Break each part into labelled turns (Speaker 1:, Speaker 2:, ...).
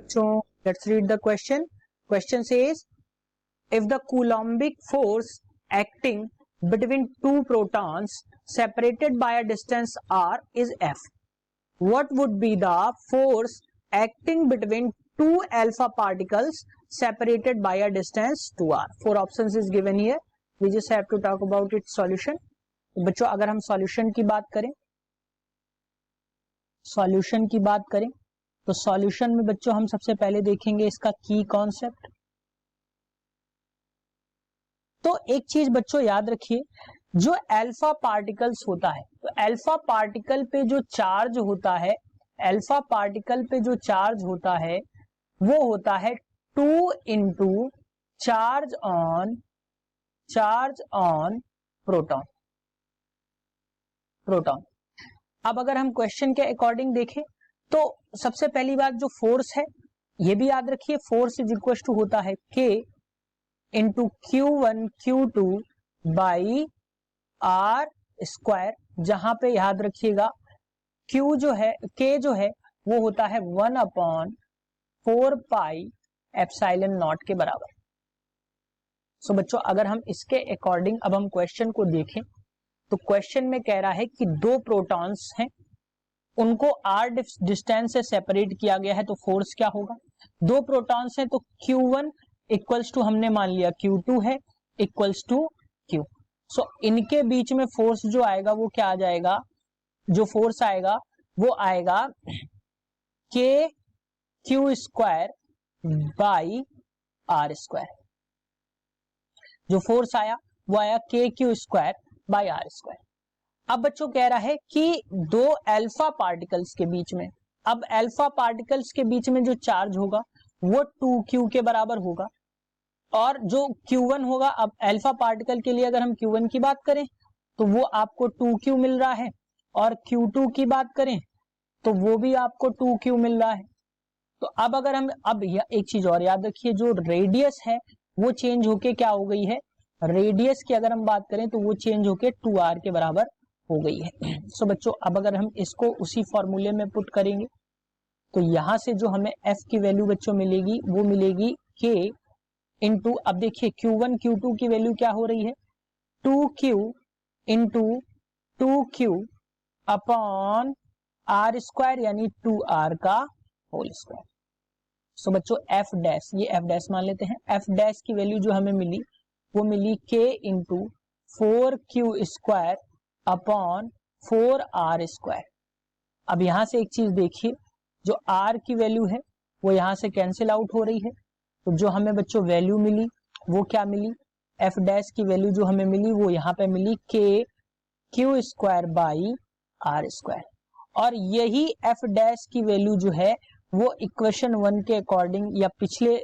Speaker 1: So let's read the question. Question says, if the Coulombic force acting between two protons separated by a distance r is F, what would be the force acting between two alpha particles separated by a distance 2r? Four options is given here. We just have to talk about its solution. बच्चों अगर हम solution की बात करें तो solution में बच्चों हम सबसे पहले देखेंगे इसका की कॉन्सेप्ट। तो एक चीज बच्चों याद रखिए, जो अल्फा पार्टिकल्स होता है, तो अल्फा पार्टिकल पे जो चार्ज होता है वो होता है 2 इंटू चार्ज ऑन प्रोटॉन। अब अगर हम क्वेश्चन के अकॉर्डिंग देखें तो सबसे पहली बात जो फोर्स है ये भी याद रखिए, फोर्स इज इक्वल टू होता है K into Q1 Q2 by R square, जहां पे याद रखिएगा Q जो है, K जो है वो होता है 1/4 पाई एप्सिलॉन नॉट के बराबर। सो बच्चों अगर हम इसके अकॉर्डिंग अब हम क्वेश्चन को देखें तो क्वेश्चन में कह रहा है कि दो प्रोटॉन्स हैं, उनको r डिस्टेंस से सेपरेट किया गया है, तो फोर्स क्या होगा? दो प्रोटॉन्स हैं तो Q1 इक्वल्स टू हमने मान लिया Q2 है इक्वल्स टू Q। सो इनके बीच में फोर्स जो आएगा वो क्या आ जाएगा? जो फोर्स आएगा वो आएगा K Q square by R square. जो फोर्स आया वो आया K Q square by R square. अब बच्चों कह रहा है कि दो अल्फा पार्टिकल्स के बीच में, अब अल्फा पार्टिकल्स के बीच में जो चार्ज होगा वो 2Q के बराबर होगा, और जो Q1 होगा, अब अल्फा पार्टिकल के लिए अगर हम Q1 की बात करें तो वो आपको 2Q मिल रहा है, और Q2 की बात करें तो वो भी आपको 2Q मिल रहा है। तो अब अगर हम एक चीज और याद रखिए, जो रेडियस है वो चेंज होके क्या हो गई है? रेडियस की अगर हम बात करें तो वो चेंज होके 2r के बराबर हो गई है। सो बच्चों अब अगर हम इसको उसी फॉर्मूले में पुट करेंगे तो यहां से जो हमें f की वैल्यू बच्चों मिलेगी वो मिलेगी k इंटू, अब देखिए Q1 Q2 की वैल्यू क्या हो रही है? 2Q into 2Q upon R square यानी 2r का होल स्क्वायर। सो बच्चों f डैश, ये f डैश मान लेते हैं, f डैश की वैल्यू जो हमें मिली वो मिली k into 4Q square upon 4r square. अब यहां से एक चीज देखिए, जो r की वैल्यू है वो यहां से कैंसिल आउट हो रही है, तो जो हमें बच्चों वैल्यू मिली वो क्या मिली? f डैश की वैल्यू जो हमें मिली वो यहां पे मिली k Q square by r square, और यही f डैश की वैल्यू जो है वो इक्वेशन 1 के अकॉर्डिंग या पिछले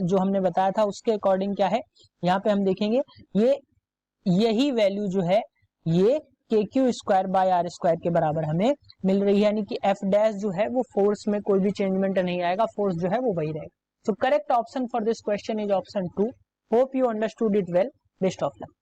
Speaker 1: जो हमने बताया था उसके अकॉर्डिंग क्या है, यहाँ पे हम देखेंगे यही वैल्यू जो है ये KQ square by R square के बराबर हमें मिल रही है, यानी कि f डैश जो है वो फोर्स में कोई भी चेंजमेंट नहीं आएगा, फोर्स जो है वो वही रहेगा। So correct option for this question is option 2। Hope you understood it well. Best of luck.